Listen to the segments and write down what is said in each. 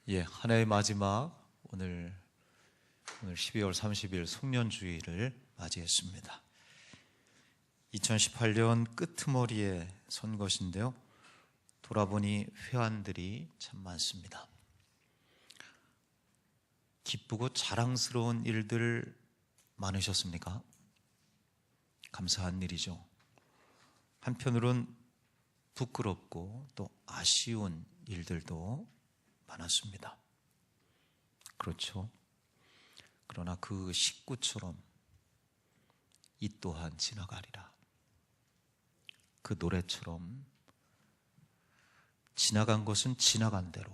한 해의 마지막 오늘 12월 30일 송년주일을 맞이했습니다. 2018년 끄트머리에 선 것인데요. 돌아보니 회한들이 참 많습니다. 기쁘고 자랑스러운 일들 많으셨습니까? 감사한 일이죠. 한편으론 부끄럽고 또 아쉬운 일들도 많았습니다. 그렇죠. 그러나 그 식구처럼 이 또한 지나가리라. 그 노래처럼 지나간 것은 지나간 대로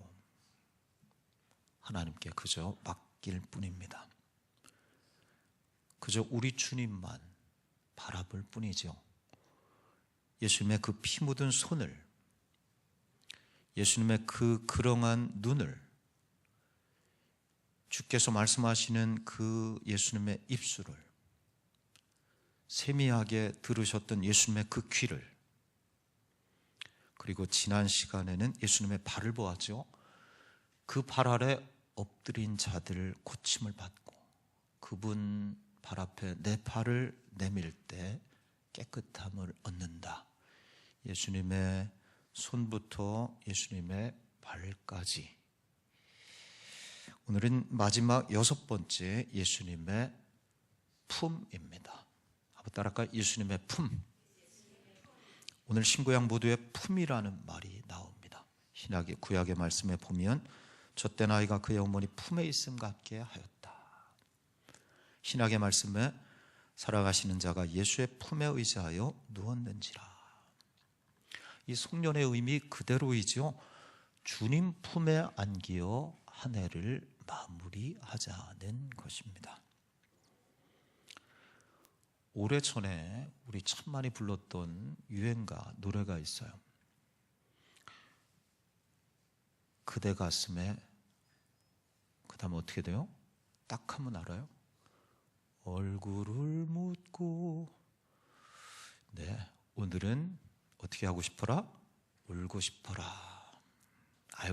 하나님께 그저 맡길 뿐입니다. 그저 우리 주님만 바라볼 뿐이죠. 예수님의 그 피 묻은 손을, 예수님의 그 그렁한 눈을, 주께서 말씀하시는 그 예수님의 입술을, 세미하게 들으셨던 예수님의 그 귀를, 그리고 지난 시간에는 예수님의 발을 보았죠. 그 발 아래 엎드린 자들 고침을 받고 그분 발 앞에 내 발을 내밀 때 깨끗함을 얻는다. 예수님의 손부터 예수님의 발까지. 오늘은 마지막 6번째 예수님의 품입니다. 한번 따라할까요? 예수님의 품. 오늘 신구약 모두의 품이라는 말이 나옵니다. 신약의 구약의 말씀에 보면 젖된 아이가 그의 어머니 품에 있음 같게 하였다. 신약의 말씀에 살아가시는 자가 예수의 품에 의지하여 누웠는지라. 이 송년의 의미 그대로이죠. 주님 품에 안기어 한 해를 마무리하자는 것입니다. 오래전에 우리 참 많이 불렀던 유행가 노래가 있어요. 그대 가슴에, 그 다음에 어떻게 돼요? 딱 하면 알아요? 얼굴을 묻고. 네, 오늘은 어떻게 하고 싶어라? 울고 싶어라.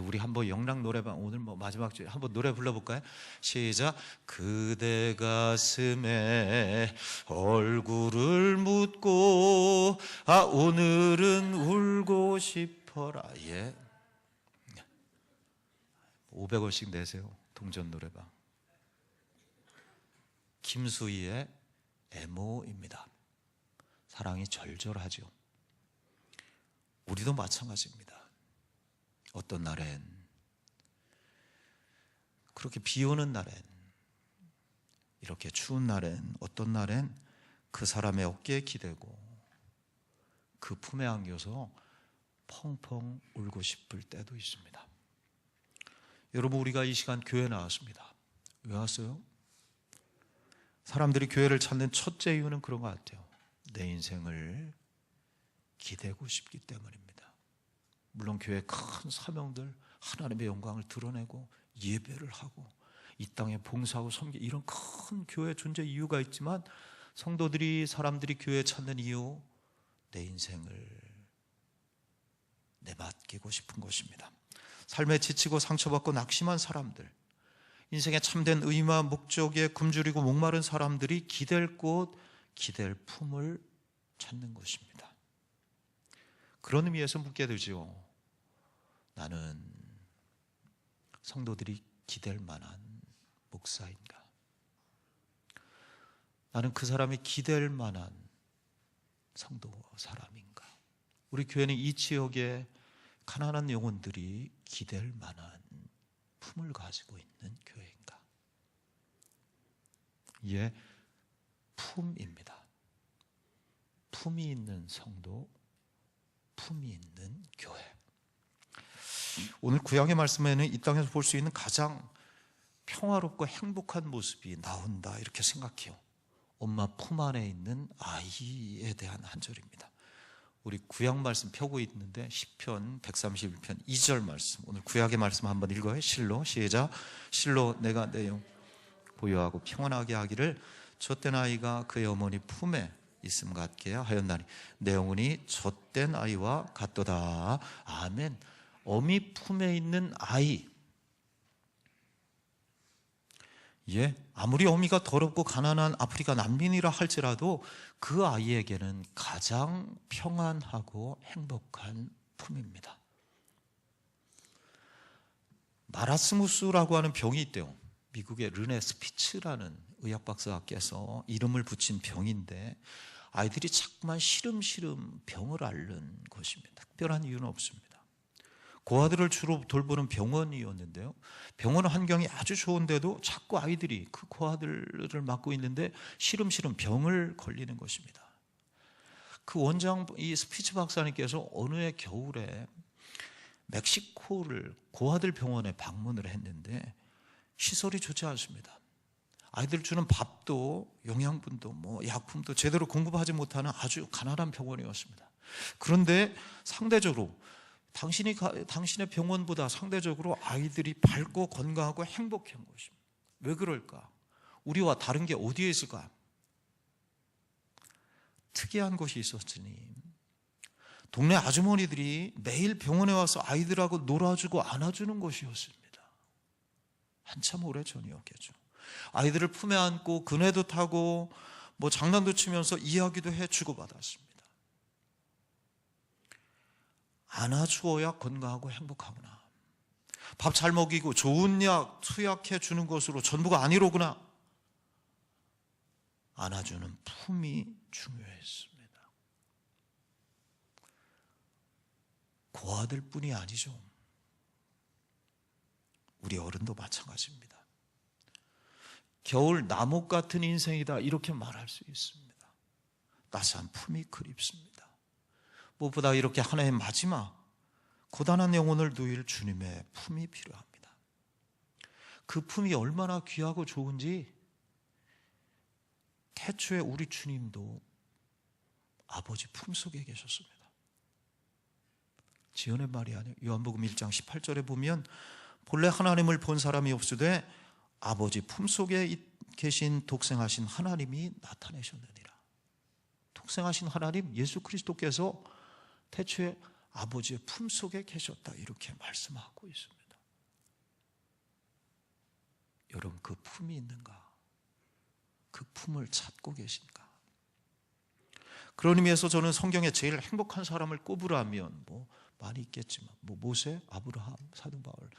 우리 한번 영락 노래방 오늘 마지막 주에 한번 노래 불러볼까요? 시작. 그대 가슴에 얼굴을 묻고 오늘은 울고 싶어라. 500원씩 내세요. 동전 노래방. 김수희의 애모입니다. 사랑이 절절하죠. 우리도 마찬가지입니다. 어떤 날엔, 그렇게 비 오는 날엔, 이렇게 추운 날엔, 어떤 날엔 그 사람의 어깨에 기대고 그 품에 안겨서 펑펑 울고 싶을 때도 있습니다. 여러분, 우리가 이 시간 교회에 나왔습니다. 왜 왔어요? 사람들이 교회를 찾는 첫째 이유는 그런 것 같아요. 내 인생을 기대고 싶기 때문입니다. 물론 교회의 큰 사명들, 하나님의 영광을 드러내고 예배를 하고 이 땅에 봉사하고 섬기, 이런 큰 교회 존재 이유가 있지만, 성도들이, 사람들이 교회에 찾는 이유, 내 인생을 내맡기고 싶은 것입니다. 삶에 지치고 상처받고 낙심한 사람들, 인생의 참된 의미와 목적에 굶주리고 목마른 사람들이 기댈 곳, 기댈 품을 찾는 것입니다. 그런 의미에서 묻게 되죠. 나는 성도들이 기댈 만한 목사인가? 나는 그 사람이 기댈 만한 성도 사람인가? 우리 교회는 이 지역에 가난한 영혼들이 기댈 만한 품을 가지고 있는 교회인가? 품입니다. 품이 있는 성도, 품이 있는 교회. 오늘 구약의 말씀에는 이 땅에서 볼 수 있는 가장 평화롭고 행복한 모습이 나온다, 이렇게 생각해요. 엄마 품 안에 있는 아이에 대한 한 절입니다. 우리 구약 말씀 펴고 있는데 시편 131편 2절 말씀, 오늘 구약의 말씀 한번 읽어요. 실로, 시작. 실로 내가 내 영 보유하고 평안하게 하기를 젖된 아이가 그의 어머니 품에 있음 같게 하였나니 내 영혼이 젖된 아이와 같도다. 아멘. 어미 품에 있는 아이, 예, 아무리 어미가 더럽고 가난한 아프리카 난민이라 할지라도 그 아이에게는 가장 평안하고 행복한 품입니다. 마라스무스라고 하는 병이 있대요. 미국의 르네 스피츠라는 의학 박사께서 이름을 붙인 병인데, 아이들이 자꾸만 시름시름 병을 앓는 것입니다. 특별한 이유는 없습니다. 고아들을 주로 돌보는 병원이었는데요, 병원 환경이 아주 좋은데도 자꾸 아이들이 그 고아들을 맡고 있는데 시름시름 병을 걸리는 것입니다. 그 원장, 이 스피츠 박사님께서 어느 해 겨울에 멕시코를 고아들 병원에 방문을 했는데 시설이 좋지 않습니다. 아이들 주는 밥도 영양분도 약품도 제대로 공급하지 못하는 아주 가난한 병원이었습니다. 그런데 상대적으로 당신의 병원보다 상대적으로 아이들이 밝고 건강하고 행복한 것입니다. 왜 그럴까? 우리와 다른 게 어디에 있을까? 특이한 것이 있었으니 동네 아주머니들이 매일 병원에 와서 아이들하고 놀아주고 안아주는 것이었습니다. 한참 오래 전이었겠죠. 아이들을 품에 안고 그네도 타고 장난도 치면서 이야기도 해 주고받았습니다. 안아주어야 건강하고 행복하구나. 밥 잘 먹이고 좋은 약 투약해 주는 것으로 전부가 아니로구나. 안아주는 품이 중요했습니다. 고아들 뿐이 아니죠. 우리 어른도 마찬가지입니다. 겨울 나목 같은 인생이다, 이렇게 말할 수 있습니다. 따스한 품이 그립습니다. 무엇보다 이렇게 한 해의 마지막 고단한 영혼을 누일 주님의 품이 필요합니다. 그 품이 얼마나 귀하고 좋은지 태초에 우리 주님도 아버지 품속에 계셨습니다. 지어낸 말이 아니에요. 요한복음 1장 18절에 보면 본래 하나님을 본 사람이 없으되 아버지 품속에 계신 독생하신 하나님이 나타내셨느니라. 독생하신 하나님 예수 그리스도께서 태초에 아버지의 품속에 계셨다, 이렇게 말씀하고 있습니다. 여러분, 그 품이 있는가? 그 품을 찾고 계신가? 그런 의미에서 저는 성경에 제일 행복한 사람을 꼽으라면 많이 있겠지만 모세, 아브라함, 사도 바울,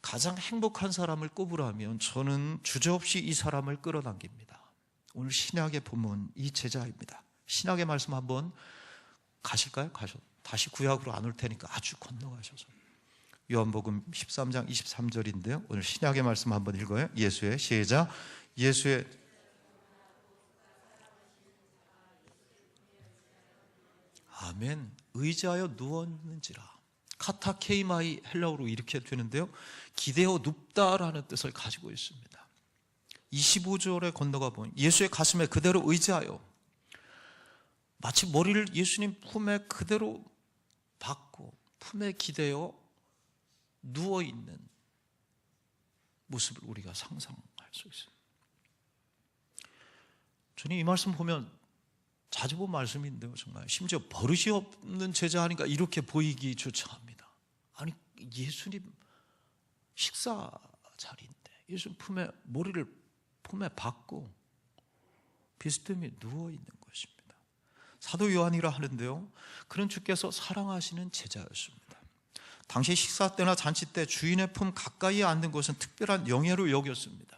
가장 행복한 사람을 꼽으라면 저는 주저없이 이 사람을 끌어당깁니다. 오늘 신약의 본문 이 제자입니다. 신약의 말씀 한번 가실까요? 다시 구약으로 안 올 테니까 아주 건너가셔서 요한복음 13장 23절인데요 오늘 신약의 말씀 한번 읽어요. 예수의 시작. 예수의 아멘. 의지하여 누웠는지라. 카타케이마이 헬라어로 이렇게 되는데요, 기대어 눕다라는 뜻을 가지고 있습니다. 25절에 건너가 보면 예수의 가슴에 그대로 의지하여, 마치 머리를 예수님 품에 그대로 박고 품에 기대어 누워있는 모습을 우리가 상상할 수 있습니다. 저는 이 말씀 보면 자주 본 말씀인데요, 정말 심지어 버릇이 없는 제자 아닌가 이렇게 보이기조차 합니다. 아니, 예수님 식사 자리인데 예수님 품에 머리를 품에 박고 비스듬히 누워있는 것입니다. 사도 요한이라 하는데요, 그런 주께서 사랑하시는 제자였습니다. 당시 식사 때나 잔치 때 주인의 품 가까이에 앉는 것은 특별한 영예로 여겼습니다.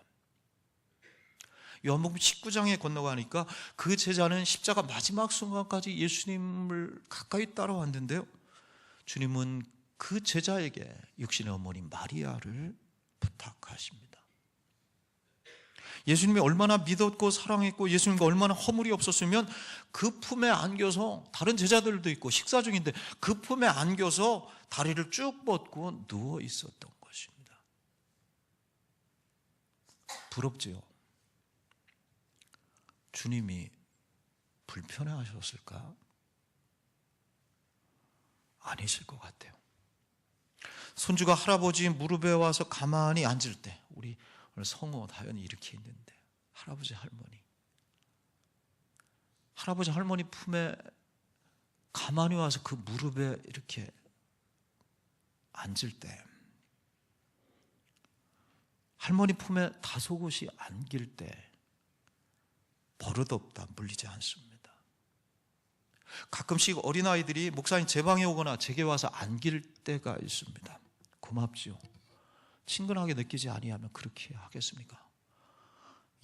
요한복음 19장에 건너가니까 그 제자는 십자가 마지막 순간까지 예수님을 가까이 따라왔는데요, 주님은 그 제자에게 육신의 어머니 마리아를 부탁하십니다. 예수님이 얼마나 믿었고 사랑했고 예수님과 얼마나 허물이 없었으면 그 품에 안겨서, 다른 제자들도 있고 식사 중인데 그 품에 안겨서 다리를 쭉 뻗고 누워 있었던 것입니다. 부럽지요? 주님이 불편해하셨을까? 아니실 것 같아요. 손주가 할아버지 무릎에 와서 가만히 앉을 때, 우리 오늘 성호 다연이 이렇게 있는데 할아버지 할머니 품에 가만히 와서 그 무릎에 이렇게 앉을 때 할머니 품에 다소곳이 안길 때 버릇없다 물리지 않습니다. 가끔씩 어린아이들이 목사님 제 방에 오거나 제게 와서 안길 때가 있습니다. 고맙지요. 친근하게 느끼지 아니하면 그렇게 하겠습니까?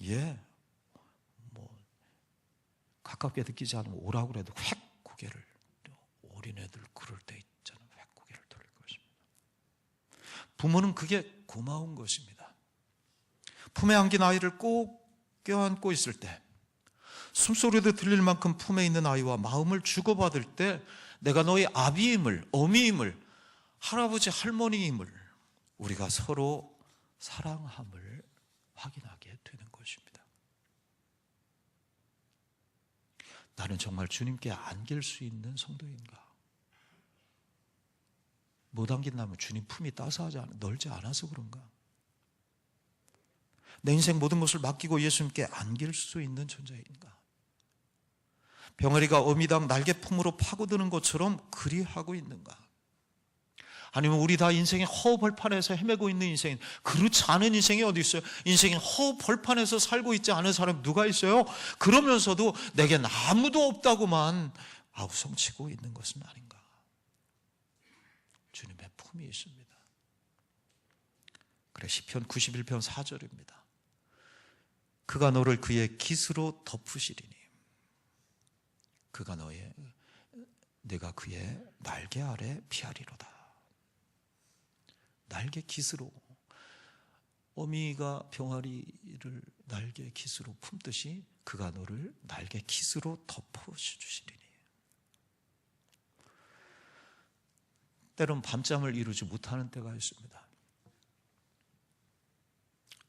예, 가깝게 느끼지 않으면 오라고 해도 획 고개를, 어린애들 그럴 때 있잖아요. 획 고개를 돌릴 것입니다. 부모는 그게 고마운 것입니다. 품에 안긴 아이를 꼭 껴안고 있을 때, 숨소리도 들릴 만큼 품에 있는 아이와 마음을 주고받을 때 내가 너의 아비임을, 어미임을, 할아버지 할머니임을, 우리가 서로 사랑함을 확인하게 되는 것입니다. 나는 정말 주님께 안길 수 있는 성도인가? 못 안긴다면 주님 품이 따스하지 않아, 넓지 않아서 그런가? 내 인생 모든 것을 맡기고 예수님께 안길 수 있는 존재인가? 병아리가 어미당 날개품으로 파고드는 것처럼 그리하고 있는가? 아니면 우리 다 인생의 허벌판에서 헤매고 있는 인생, 그렇지 않은 인생이 어디 있어요? 인생의 허벌판에서 살고 있지 않은 사람 누가 있어요? 그러면서도 내겐 아무도 없다고만 아우성치고 있는 것은 아닌가? 주님의 품이 있습니다. 그래, 시편 91편 4절입니다. 그가 너를 그의 깃으로 덮으시리니 그가 내가 그의 날개 아래 피하리로다. 날개 깃으로, 어미가 병아리를 날개 깃으로 품듯이 그가 너를 날개 깃으로 덮어주시리니. 때론 밤잠을 이루지 못하는 때가 있습니다.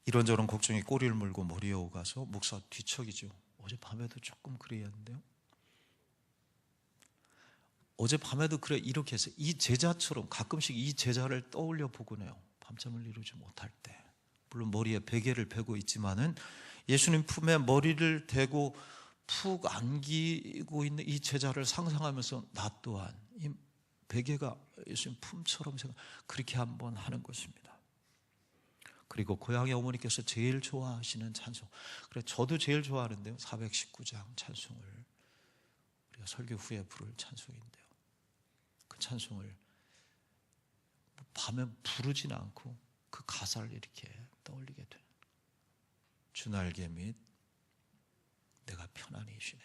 이런저런 걱정이 꼬리를 물고 머리에 오가서 목사 뒤척이죠. 어젯밤에도 조금 그랬는데요. 어젯밤에도 그래, 이렇게 해서 이 제자처럼 가끔씩 이 제자를 떠올려 보곤 해요. 밤잠을 이루지 못할 때. 물론 머리에 베개를 베고 있지만은 예수님 품에 머리를 대고 푹 안기고 있는 이 제자를 상상하면서 나 또한 이 베개가 예수님 품처럼 그렇게 한번 하는 것입니다. 그리고 고향의 어머니께서 제일 좋아하시는 찬송, 그래 저도 제일 좋아하는데요, 419장 찬송을 우리가 설교 후에 부를 찬송인데요, 그 찬송을 밤에 부르진 않고 그 가사를 이렇게 떠올리게 되는, 주 날개 및 내가 편안히 쉬네,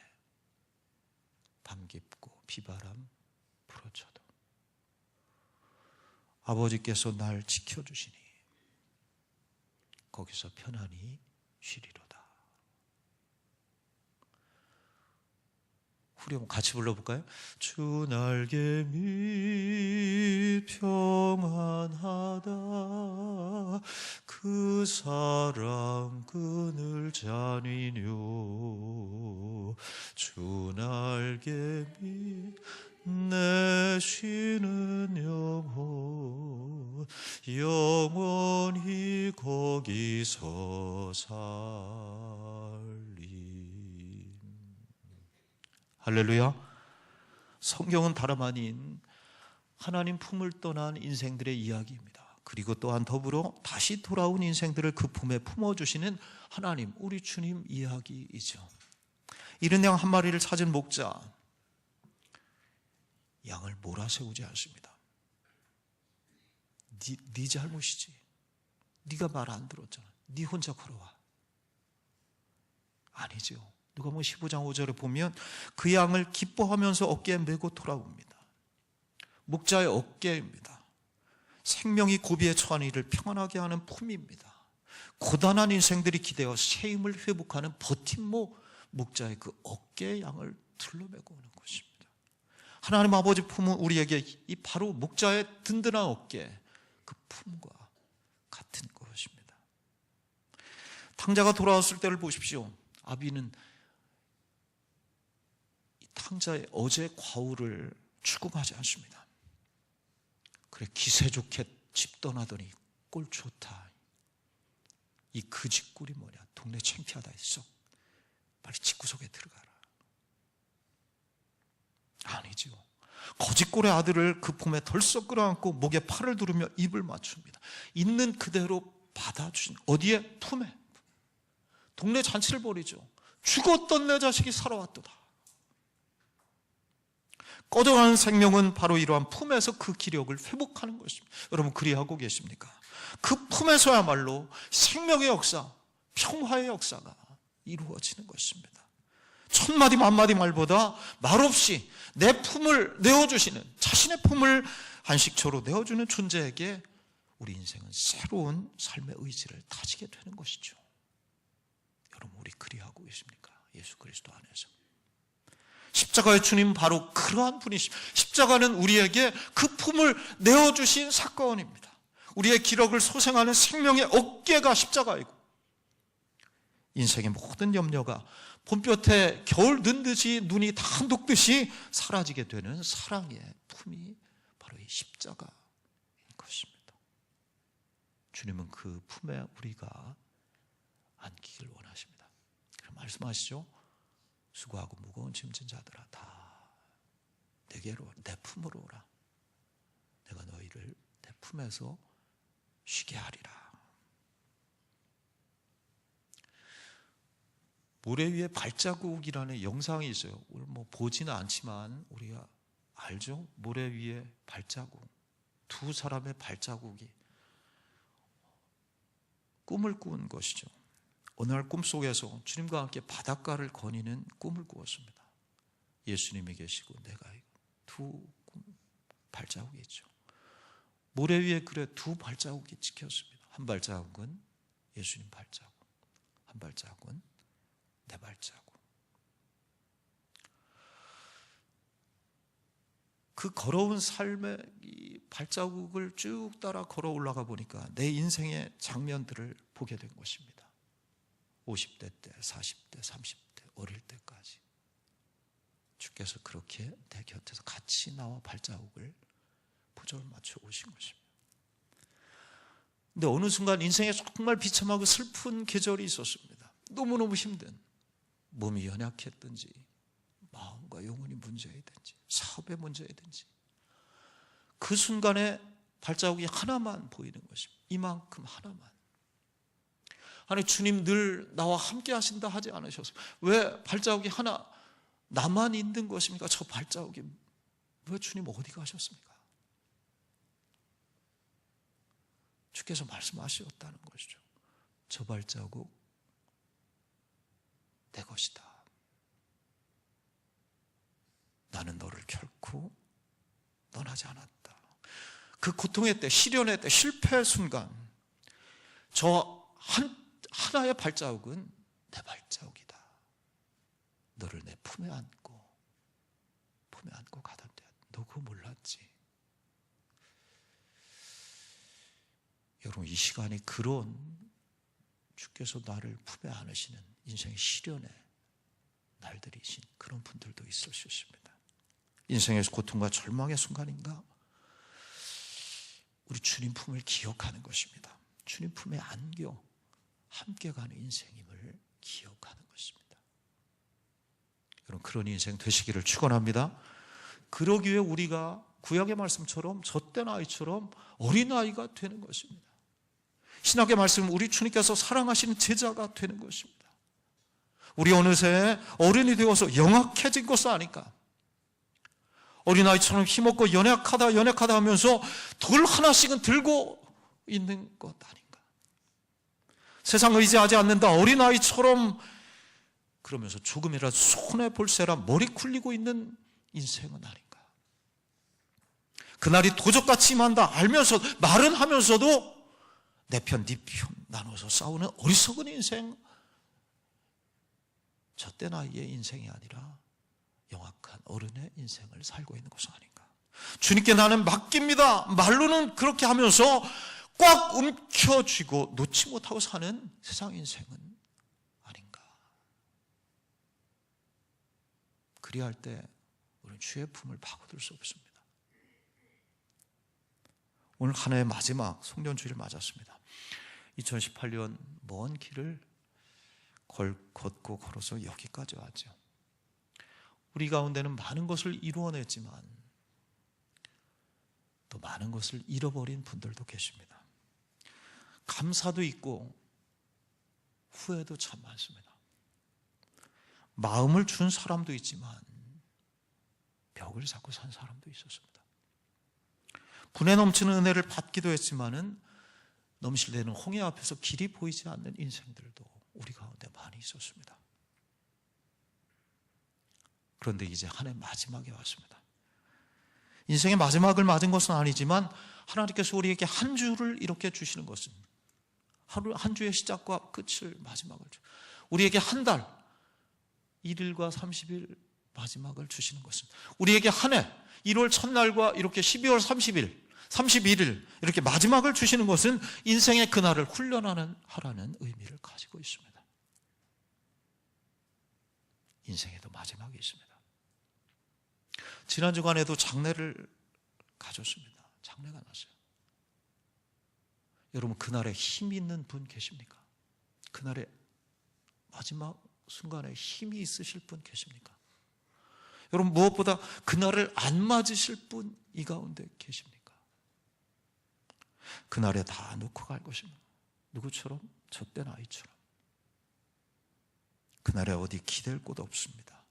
밤 깊고 비바람 불어쳐도 아버지께서 날 지켜주시니 거기서 편안히 쉬리로다. 우리 한번 같이 불러볼까요? 주 날개 밑 평안하다, 그 사랑 그늘 잔이뇨. 주 날개 밑 내 쉬는 영혼, 영원히 거기서 살리. 할렐루야. 성경은 다름 아닌 하나님 품을 떠난 인생들의 이야기입니다. 그리고 또한 더불어 다시 돌아온 인생들을 그 품에 품어주시는 하나님, 우리 주님 이야기이죠. 이른 양 한 마리를 찾은 목자, 양을 몰아세우지 않습니다. 네 잘못이지, 네가 말 안 들었잖아, 네 혼자 걸어와. 아니죠. 누가복음 15장 5절에 보면 그 양을 기뻐하면서 어깨에 메고 돌아옵니다. 목자의 어깨입니다. 생명이 고비에 처한 이를 평안하게 하는 품입니다. 고단한 인생들이 기대어 새 힘을 회복하는 버팀목, 목자의 그 어깨의 양을 둘러매고 오는 것입니다. 하나님 아버지 품은 우리에게 이 바로 목자의 든든한 어깨, 그 품과 같은 것입니다. 탕자가 돌아왔을 때를 보십시오. 아비는 이 탕자의 어제 과오를 추궁하지 않습니다. 그래, 기세 좋게 집 떠나더니 꼴 좋다, 이 거짓 꼴이 뭐냐, 동네 창피하다 했어, 빨리 집구석에 들어가라. 아니죠. 거짓골의 아들을 그 품에 덜썩 끌어안고 목에 팔을 두르며 입을 맞춥니다. 있는 그대로 받아주신, 어디에? 품에. 동네 잔치를 벌이죠. 죽었던 내 자식이 살아왔도다. 꺼져가는 생명은 바로 이러한 품에서 그 기력을 회복하는 것입니다. 여러분 그리하고 계십니까? 그 품에서야말로 생명의 역사, 평화의 역사가 이루어지는 것입니다. 천마디 만마디 말보다 말없이 내 품을 내어주시는, 자신의 품을 안식처로 내어주는 존재에게 우리 인생은 새로운 삶의 의지를 다지게 되는 것이죠. 여러분 우리 그리하고 계십니까? 예수 그리스도 안에서. 십자가의 주님 바로 그러한 분이십니다. 십자가는 우리에게 그 품을 내어주신 사건입니다. 우리의 기력을 소생하는 생명의 어깨가 십자가이고, 인생의 모든 염려가 봄볕에 겨울 눈 듯이, 눈이 다 녹듯이 사라지게 되는 사랑의 품이 바로 이 십자가인 것입니다. 주님은 그 품에 우리가 안기길 원하십니다. 그럼 말씀하시죠. 수고하고 무거운 짐진 자들아 다 내게로, 내 품으로 오라. 내가 너희를 내 품에서 쉬게 하리라. 모래 위에 발자국이라는 영상이 있어요. 오늘 뭐 보지는 않지만 우리가 알죠? 모래 위에 발자국, 두 사람의 발자국이 꿈을 꾸은 것이죠. 어느 날 꿈속에서 주님과 함께 바닷가를 거니는 꿈을 꾸었습니다. 예수님이 계시고 내가 두 발자국이 있죠. 모래 위에 그래 두 발자국이 찍혔습니다. 한 발자국은 예수님 발자국, 한 발자국은 내 발자국. 그 걸어온 삶의 이 발자국을 쭉 따라 걸어 올라가 보니까 내 인생의 장면들을 보게 된 것입니다. 50대 때, 40대, 30대, 어릴 때까지 주께서 그렇게 내 곁에서 같이 나와 발자국을 포점을 맞춰 오신 것입니다. 근데 어느 순간 인생에 정말 비참하고 슬픈 계절이 있었습니다. 너무너무 힘든, 몸이 연약했든지 마음과 영혼이 문제이든지 사업의 문제이든지 그 순간에 발자국이 하나만 보이는 것입니다. 이만큼 하나만. 아니 주님 늘 나와 함께 하신다 하지 않으셨어요? 왜 발자국이 하나 나만 있는 것입니까? 저 발자국이 왜 주님 어디 가셨습니까? 주께서 말씀하셨다는 것이죠. 저 발자국 내 것이다. 나는 너를 결코 떠나지 않았다. 그 고통의 때, 시련의 때, 실패의 순간 저 하나의 발자국은 내 발자국이다. 너를 내 품에 안고 가던데 너 그거 몰랐지? 여러분 이 시간이 그런 주께서 나를 품에 안으시는 인생의 시련의 날들이신 그런 분들도 있을 수 있습니다. 인생에서 고통과 절망의 순간인가? 우리 주님 품을 기억하는 것입니다. 주님 품에 안겨 함께 가는 인생임을 기억하는 것입니다. 여러분 그런 인생 되시기를 축원합니다. 그러기 위해 우리가 구약의 말씀처럼 젖된 아이처럼 어린아이가 되는 것입니다. 신학의 말씀은 우리 주님께서 사랑하시는 제자가 되는 것입니다. 우리 어느새 어른이 되어서 영악해진 것은 아닌가? 어린아이처럼 힘없고 연약하다 하면서 돌 하나씩은 들고 있는 것 아닌가? 세상 의지하지 않는다 어린아이처럼 그러면서 조금이라도 손해볼세라 머리 굴리고 있는 인생은 아닌가? 그날이 도적같이 임한다 알면서 말은 하면서도 내 편, 네 편 나눠서 싸우는 어리석은 인생, 젖된 아이의 인생이 아니라 영악한 어른의 인생을 살고 있는 것은 아닌가? 주님께 나는 맡깁니다 말로는 그렇게 하면서 꽉 움켜쥐고 놓지 못하고 사는 세상 인생은 아닌가? 그리할 때 우리는 주의 품을 파고들 수 없습니다. 오늘 한 해의 마지막 송년주일을 맞았습니다. 2018년 먼 길을 걷고 걸어서 여기까지 왔죠. 우리 가운데는 많은 것을 이루어냈지만 또 많은 것을 잃어버린 분들도 계십니다. 감사도 있고 후회도 참 많습니다. 마음을 준 사람도 있지만 벽을 쌓고 산 사람도 있었습니다. 분에 넘치는 은혜를 받기도 했지만은 넘실대는 홍해 앞에서 길이 보이지 않는 인생들도 우리 가운데 많이 있었습니다. 그런데 이제 한 해 마지막에 왔습니다. 인생의 마지막을 맞은 것은 아니지만 하나님께서 우리에게 한 주를 이렇게 주시는 것은 한 주의 시작과 끝을 마지막을 우리에게 한 달 1일과 30일 마지막을 주시는 것은 우리에게 한 해 1월 첫날과 이렇게 12월 30일 31일 이렇게 마지막을 주시는 것은 인생의 그날을 훈련하라는 의미를 가지고 있습니다. 인생에도 마지막이 있습니다. 지난 주간에도 장례를 가졌습니다. 장례가 났어요. 여러분, 그날에 힘 있는 분 계십니까? 그날에 마지막 순간에 힘이 있으실 분 계십니까? 여러분, 무엇보다 그날을 안 맞으실 분 이 가운데 계십니까? 그날에 다 놓고 갈 것입니다. 누구처럼? 젖된 아이처럼. 그날에 어디 기댈 곳 없습니다.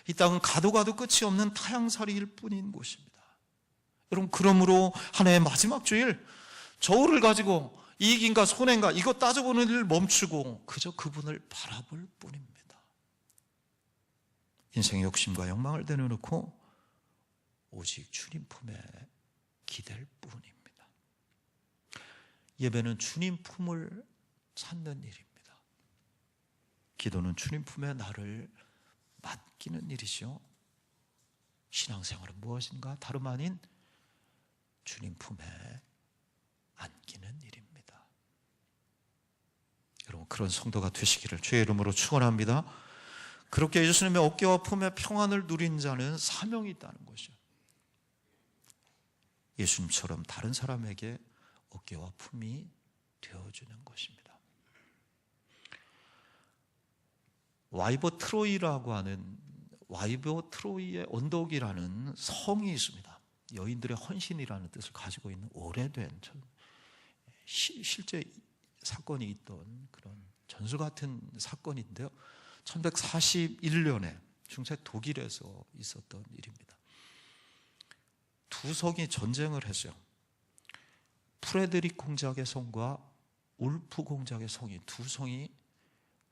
이 땅은 가도 끝이 없는 타향살이일 뿐인 곳입니다. 여러분, 그러므로 한 해의 마지막 주일 저울을 가지고 이익인가 손해인가 이거 따져보는 일을 멈추고 그저 그분을 바라볼 뿐입니다. 인생의 욕심과 욕망을 내려놓고 오직 주님 품에 기댈 뿐입니다. 예배는 주님 품을 찾는 일입니다. 기도는 주님 품에 나를 맡기는 일이죠. 신앙생활은 무엇인가? 다름 아닌 주님 품에 안기는 일입니다. 여러분, 그런 성도가 되시기를 주의 이름으로 축원합니다. 그렇게 예수님의 어깨와 품에 평안을 누린 자는 사명이 있다는 것이죠. 예수님처럼 다른 사람에게 어깨와 품이 되어주는 것입니다. 와이버 트로이라고 하는 와이버 트로이의 언덕이라는 성이 있습니다. 여인들의 헌신이라는 뜻을 가지고 있는 오래된 실제 사건이 있던 그런 전설 같은 사건인데요. 1141년에 중세 독일에서 있었던 일입니다. 두 성이 전쟁을 했어요. 프레드릭 공작의 성과 울프 공작의 성이 두 성이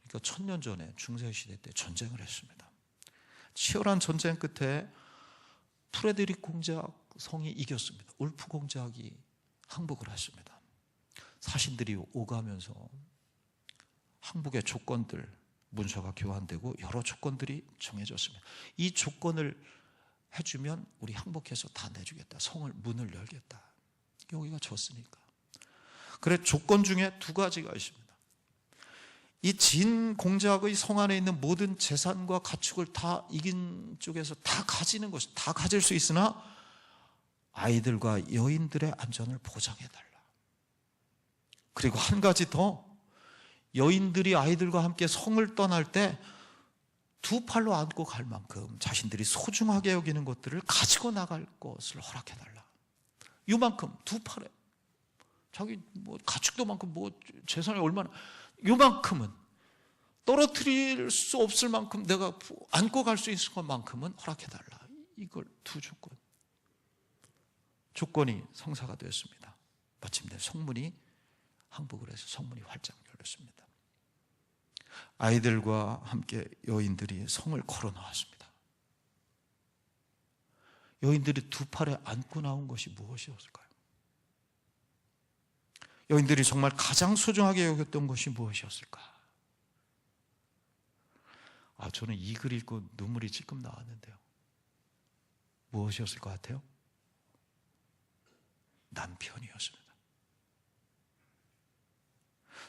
그러니까 1000년 전에 중세시대 때 전쟁을 했습니다. 치열한 전쟁 끝에 프레드릭 공작 성이 이겼습니다. 울프 공작이 항복을 했습니다. 사신들이 오가면서 항복의 조건들 문서가 교환되고 여러 조건들이 정해졌습니다. 이 조건을 해주면 우리 항복해서 다 내주겠다. 성을 문을 열겠다. 여기가 졌으니까. 그래 조건 중에 두 가지가 있습니다. 이 진 공작의 성 안에 있는 모든 재산과 가축을 다 이긴 쪽에서 다 가지는 것이 다 가질 수 있으나 아이들과 여인들의 안전을 보장해달라. 그리고 한 가지 더, 여인들이 아이들과 함께 성을 떠날 때 두 팔로 안고 갈 만큼 자신들이 소중하게 여기는 것들을 가지고 나갈 것을 허락해달라. 이만큼 두 팔에 자기 뭐 가축도 많고 뭐 재산이 얼마나 이만큼은 떨어뜨릴 수 없을 만큼 내가 안고 갈 수 있을 것만큼은 허락해달라. 이걸 두 조건이 성사가 되었습니다. 마침내 성문이 항복을 해서 성문이 활짝 열렸습니다. 아이들과 함께 여인들이 성을 걸어 나왔습니다. 여인들이 두 팔에 안고 나온 것이 무엇이었을까요? 여인들이 정말 가장 소중하게 여겼던 것이 무엇이었을까? 저는 이 글 읽고 눈물이 찔끔 나왔는데요. 무엇이었을 것 같아요? 남편이었습니다.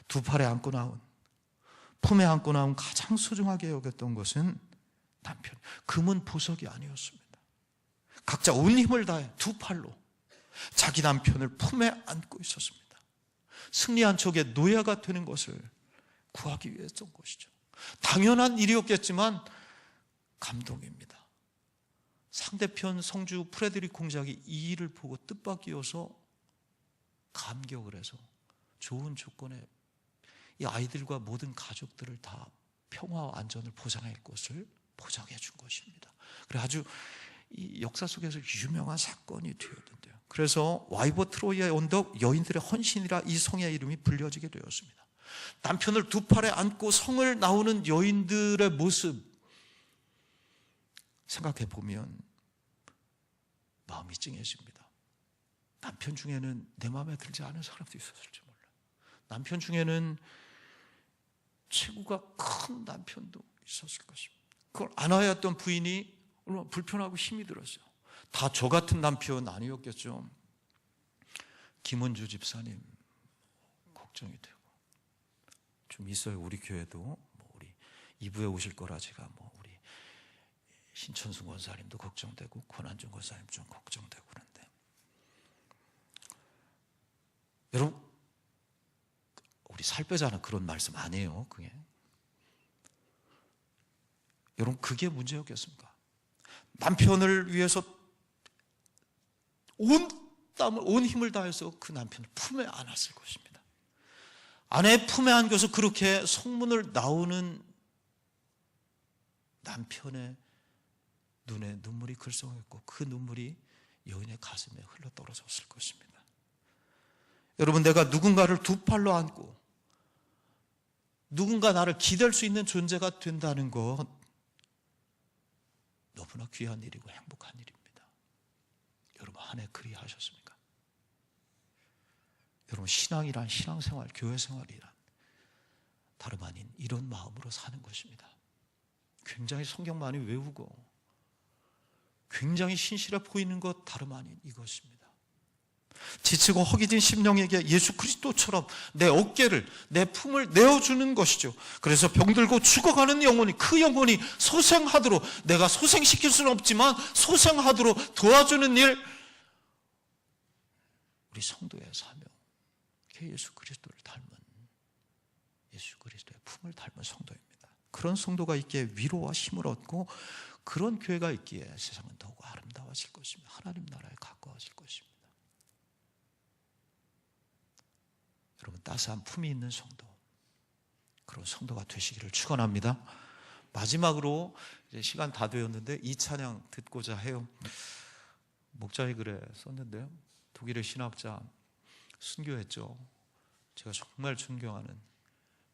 두 팔에 안고 나온, 품에 안고 나온 가장 소중하게 여겼던 것은 남편. 금은 보석이 아니었습니다. 각자 온 힘을 다해 두 팔로 자기 남편을 품에 안고 있었습니다. 승리한 척의 노예가 되는 것을 구하기 위해서던 것이죠. 당연한 일이었겠지만 감동입니다. 상대편 성주 프레드릭 공작이 이 일을 보고 뜻밖이어서 감격을 해서 좋은 조건에 이 아이들과 모든 가족들을 다 평화와 안전을 보장할 것을 보장해 준 것입니다. 그래 아주 이 역사 속에서 유명한 사건이 되었는데요. 그래서 와이버 트로이의 언덕 여인들의 헌신이라 이 성의 이름이 불려지게 되었습니다. 남편을 두 팔에 안고 성을 나오는 여인들의 모습 생각해 보면 마음이 찡해집니다. 남편 중에는 내 마음에 들지 않은 사람도 있었을지 몰라. 남편 중에는 체구가 큰 남편도 있었을 것입니다. 그걸 안아야 했던 부인이 얼마나 불편하고 힘이 들었어요. 다 저 같은 남편 아니었겠죠. 김은주 집사님 걱정이 되고 좀 있어요. 우리 교회도 우리 2부에 오실 거라 제가 우리 신천수 권사님도 걱정되고 권한중 권사님 좀 걱정되고 그런데 여러분 우리 살 빼자는 그런 말씀 아니에요. 그게 여러분 그게 문제였겠습니까? 남편을 위해서 온 땀을 온 힘을 다해서 그 남편을 품에 안았을 것입니다. 아내 품에 안겨서 그렇게 성문을 나오는 남편의 눈에 눈물이 글썽했고 그 눈물이 여인의 가슴에 흘러떨어졌을 것입니다. 여러분 내가 누군가를 두 팔로 안고 누군가 나를 기댈 수 있는 존재가 된다는 것 너무나 귀한 일이고 행복한 일입니다. 여러분 한 해 그리하셨습니까? 여러분 신앙이란 신앙생활, 교회생활이란 다름 아닌 이런 마음으로 사는 것입니다. 굉장히 성경 많이 외우고 굉장히 신실해 보이는 것 다름 아닌 이것입니다. 지치고 허기진 심령에게 예수 그리스도처럼 내 어깨를 내 품을 내어주는 것이죠. 그래서 병들고 죽어가는 영혼이 그 영혼이 소생하도록 내가 소생시킬 수는 없지만 소생하도록 도와주는 일 우리 성도의 사명 예수 그리스도를 닮은 예수 그리스도의 품을 닮은 성도입니다. 그런 성도가 있기에 위로와 힘을 얻고 그런 교회가 있기에 세상은 더욱 아름다워질 것입니다. 하나님 나라에 가까워질 것입니다. 여러분 따스한 품이 있는 성도 그런 성도가 되시기를 축원합니다. 마지막으로 이제 시간 다 되었는데 이 찬양 듣고자 해요. 목자의 글에 썼는데요. 독일의 신학자 순교했죠. 제가 정말 존경하는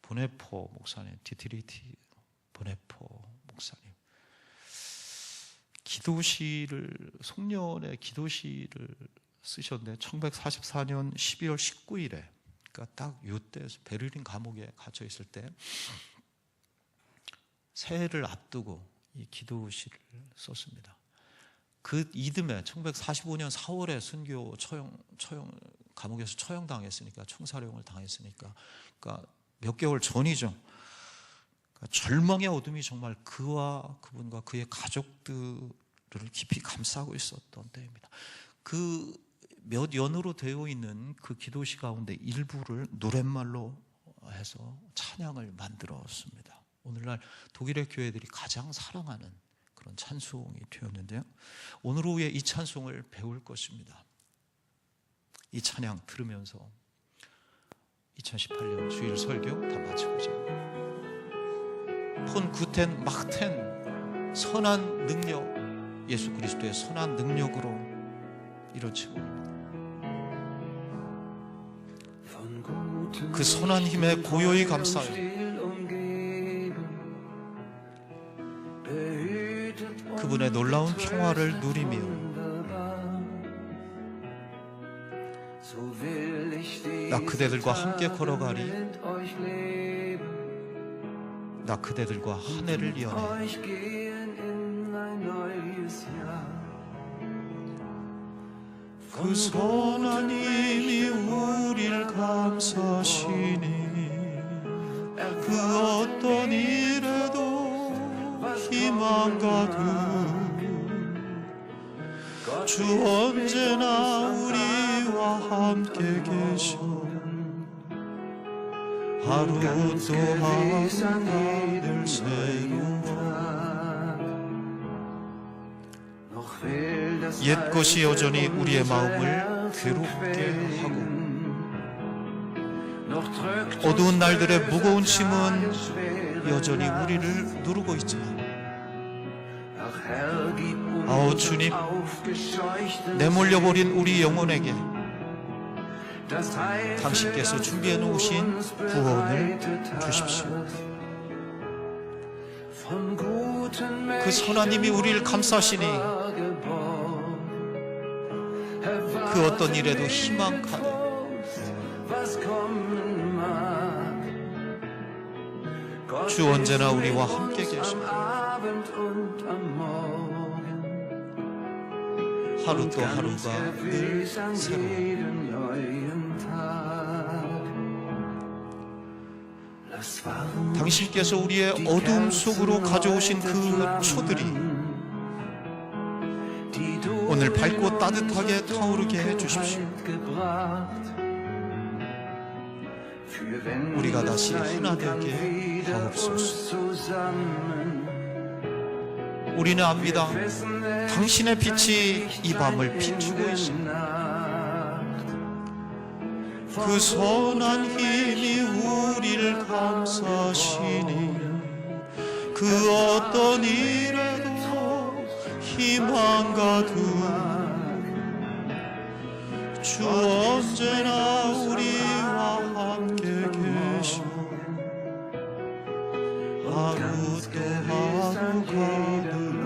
보네포 목사님, 디트리히 보네포 목사님 기도시를 송년의 기도시를 쓰셨는데 1944년 12월 19일에 그러니까 딱 이때 베를린 감옥에 갇혀 있을 때 새해를 앞두고 이 기도시를 썼습니다. 그 이듬해 1945년 4월에 순교 처형 감옥에서 처형당했으니까 총사령을 당했으니까 그러니까 몇 개월 전이죠. 그러니까 절망의 어둠이 정말 그와 그분과 그의 가족들을 깊이 감싸고 있었던 때입니다. 그 몇 연으로 되어 있는 그 기도시 가운데 일부를 노랫말로 해서 찬양을 만들었습니다. 오늘날 독일의 교회들이 가장 사랑하는 그런 찬송이 되었는데요. 오늘 오후에 이 찬송을 배울 것입니다. 이 찬양 들으면서 2018년 주일 설교 다 마치고자 폰 구텐 마흐텐 선한 능력 예수 그리스도의 선한 능력으로 이루어지고 그 선한 힘에 고요히 감사하여 그분의 놀라운 평화를 누리며 나 그대들과 함께 걸어가리 나 그대들과 한 해를 연해 그 선한 힘이 우릴 감싸시니 그 어떤 일에도 희망 가득 주 언제나 우리와 함께 계셔 하루 또 하루 늘 새로워 옛 것이 여전히 우리의 마음을 괴롭게 하고 어두운 날들의 무거운 짐은 여전히 우리를 누르고 있지만, 아오 주님, 내몰려버린 우리 영혼에게 당신께서 준비해 놓으신 구원을 주십시오. 그 선한 힘이 우리를 감싸시니 그 어떤 일에도 희망하되 주 언제나 우리와 함께 계십니다. 하루 또 하루가 늘 새로워. 당신께서 우리의 어두움 속으로 가져오신 그 초들이 오늘 밝고 따뜻하게 타오르게 해주십시오. 우리가 다시 하나 되게 하옵소서. 우리는 압니다. 당신의 빛이 이 밤을 비추고 있습니다. 그 선한 힘이 우리를 감싸시니 그 어떤 일에도 희망 가득 주 언제나 우리와 함께 계셔 하루 또 하루가 늘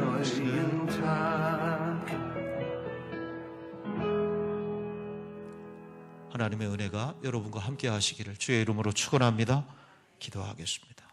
하나님의 은혜가 여러분과 함께 하시기를 주의 이름으로 축원합니다. 기도하겠습니다.